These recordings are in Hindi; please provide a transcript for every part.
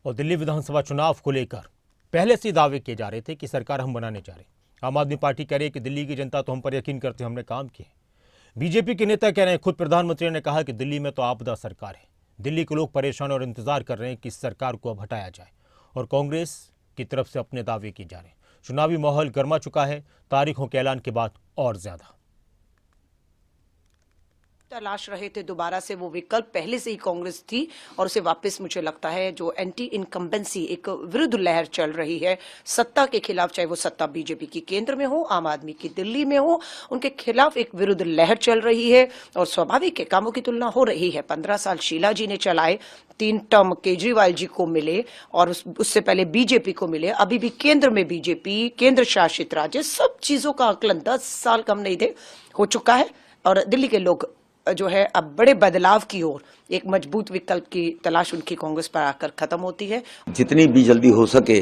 और दिल्ली विधानसभा चुनाव को लेकर पहले से दावे किए जा रहे थे कि सरकार हम बनाने जा रहे हैं। आम आदमी पार्टी कह रही है कि दिल्ली की जनता तो हम पर यकीन करते, हमने काम किए। बीजेपी के नेता कह रहे हैं, खुद प्रधानमंत्री ने कहा कि दिल्ली में तो आपदा सरकार है, दिल्ली के लोग परेशान और इंतजार कर रहे हैं कि इस सरकार को अब हटाया जाए। और कांग्रेस की तरफ से अपने दावे किए जा रहे हैं। चुनावी माहौल गर्मा चुका है, तारीखों के ऐलान के बाद और ज्यादा तलाश रहे थे दोबारा से वो विकल्प। पहले से ही कांग्रेस थी और उसे वापस मुझे लगता है जो एंटी इनकम्बेंसी एक विरुद्ध लहर चल रही है सत्ता के खिलाफ, चाहे वो सत्ता बीजेपी की केंद्र में हो, आम आदमी की दिल्ली में हो, उनके खिलाफ एक विरुद्ध लहर चल रही है। और स्वाभाविक है, कामों की तुलना हो रही है। 15 साल शीला जी ने चलाए, 3 टर्म केजरीवाल जी को मिले और उससे पहले बीजेपी को मिले, अभी भी केंद्र में बीजेपी, केंद्र शासित राज्य, सब चीजों का आकलन 10 साल कम नहीं थे हो चुका है। और दिल्ली के लोग जो है अब बड़े बदलाव की ओर, एक मजबूत विकल्प की तलाश उनकी कांग्रेस पर आकर खत्म होती है। जितनी भी जल्दी हो सके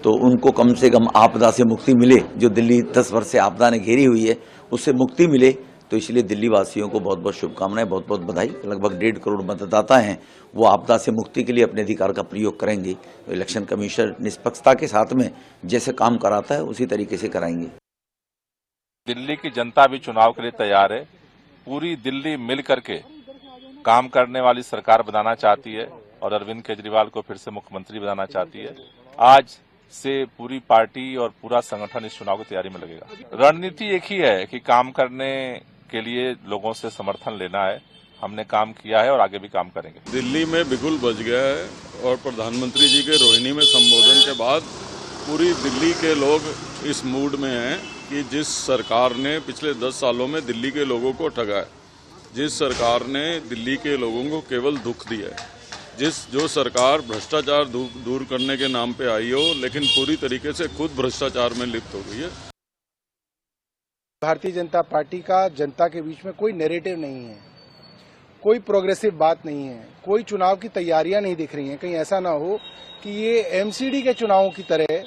तो उनको कम से कम आपदा से मुक्ति मिले। जो दिल्ली 10 वर्ष से आपदा ने घेरी हुई है उससे मुक्ति मिले, तो इसलिए दिल्ली वासियों को बहुत बहुत शुभकामनाएं, बहुत बहुत बधाई। लगभग 1.5 करोड़ मतदाता हैं, वो आपदा से मुक्ति के लिए अपने अधिकार का प्रयोग करेंगे। तो इलेक्शन कमीशन निष्पक्षता के साथ में जैसे काम कराता है उसी तरीके से कराएंगे। दिल्ली की जनता भी चुनाव के लिए तैयार है। पूरी दिल्ली मिल करके काम करने वाली सरकार बनाना चाहती है और अरविंद केजरीवाल को फिर से मुख्यमंत्री बनाना चाहती है। आज से पूरी पार्टी और पूरा संगठन इस चुनाव की तैयारी में लगेगा। रणनीति एक ही है कि काम करने के लिए लोगों से समर्थन लेना है। हमने काम किया है और आगे भी काम करेंगे। दिल्ली में बिगुल बज गया है और प्रधानमंत्री जी के रोहिणी में संबोधन के बाद पूरी दिल्ली के लोग इस मूड में हैं कि जिस सरकार ने पिछले 10 सालों में दिल्ली के लोगों को ठगा है, जिस सरकार ने दिल्ली के लोगों को केवल दुख दिया है, जो सरकार भ्रष्टाचार दूर करने के नाम पे आई हो लेकिन पूरी तरीके से खुद भ्रष्टाचार में लिप्त हो गई है। भारतीय जनता पार्टी का जनता के बीच में कोई नैरेटिव नहीं है, कोई प्रोग्रेसिव बात नहीं है, कोई चुनाव की तैयारियां नहीं दिख रही हैं। कहीं ऐसा ना हो कि ये एमसीडी के चुनावों की तरह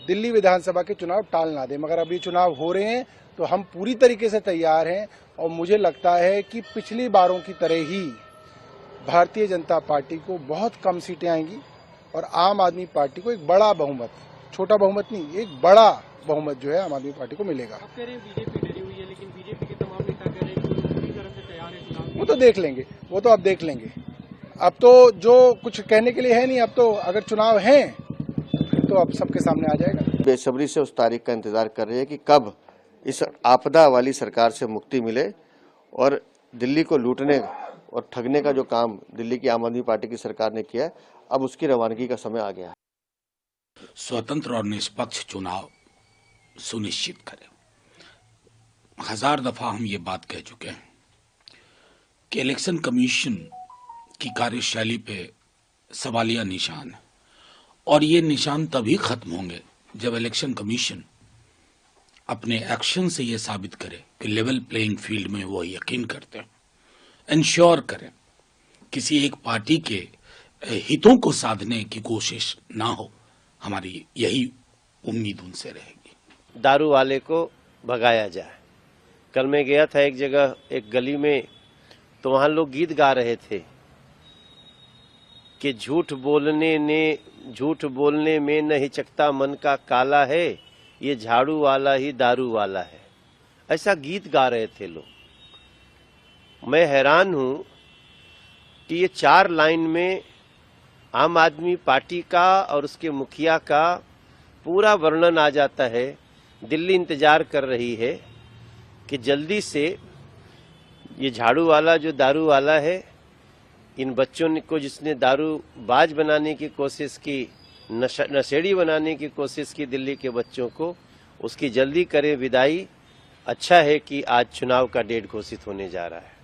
दिल्ली विधानसभा के चुनाव टाल ना दे। मगर अब ये चुनाव हो रहे हैं तो हम पूरी तरीके से तैयार हैं और मुझे लगता है कि पिछली बारों की तरह ही भारतीय जनता पार्टी को बहुत कम सीटें आएंगी और आम आदमी पार्टी को एक बड़ा बहुमत, छोटा बहुमत नहीं, एक बड़ा बहुमत जो है आम आदमी पार्टी को मिलेगा। आप कह रहे हैं बीजेपी डरी हुई है, लेकिन बीजेपी के तमाम नेता कह रहे हैं कि पूरी तरह से तैयार है चुनाव। वो तो देख लेंगे, वो तो अब देख लेंगे। अब तो जो कुछ कहने के लिए है नहीं, अब तो अगर चुनाव है तो अब सबके सामने आ जाएगा। बेसब्री से उस तारीख का इंतजार कर रहे हैं कि कब इस आपदा वाली सरकार से मुक्ति मिले और दिल्ली को लूटने और ठगने का जो काम दिल्ली की आम आदमी पार्टी की सरकार ने किया है, अब उसकी रवानगी का समय आ गया है। स्वतंत्र और निष्पक्ष चुनाव सुनिश्चित करें। 1000 दफा हम ये बात कह चुके हैं कि इलेक्शन कमीशन की कार्यशैली पे सवालिया निशान है और ये निशान तभी खत्म होंगे जब इलेक्शन कमीशन अपने एक्शन से ये साबित करे कि लेवल प्लेइंग फील्ड में वो यकीन करते हैं, इंश्योर करें किसी एक पार्टी के हितों को साधने की कोशिश ना हो। हमारी यही उम्मीद उनसे रहेगी। दारू वाले को भगाया जाए। कल मैं गया था एक जगह, एक गली में, तो वहां लोग गीत गा रहे थे कि झूठ बोलने में न हिचकता मन का काला है, ये झाड़ू वाला ही दारू वाला है। ऐसा गीत गा रहे थे लोग। मैं हैरान हूं कि ये 4 लाइन में आम आदमी पार्टी का और उसके मुखिया का पूरा वर्णन आ जाता है। दिल्ली इंतजार कर रही है कि जल्दी से ये झाड़ू वाला जो दारू वाला है, इन बच्चों को जिसने दारू बाज बनाने की कोशिश की, नशेड़ी बनाने की कोशिश की दिल्ली के बच्चों को, उसकी जल्दी करे विदाई। अच्छा है कि आज चुनाव का डेट घोषित होने जा रहा है।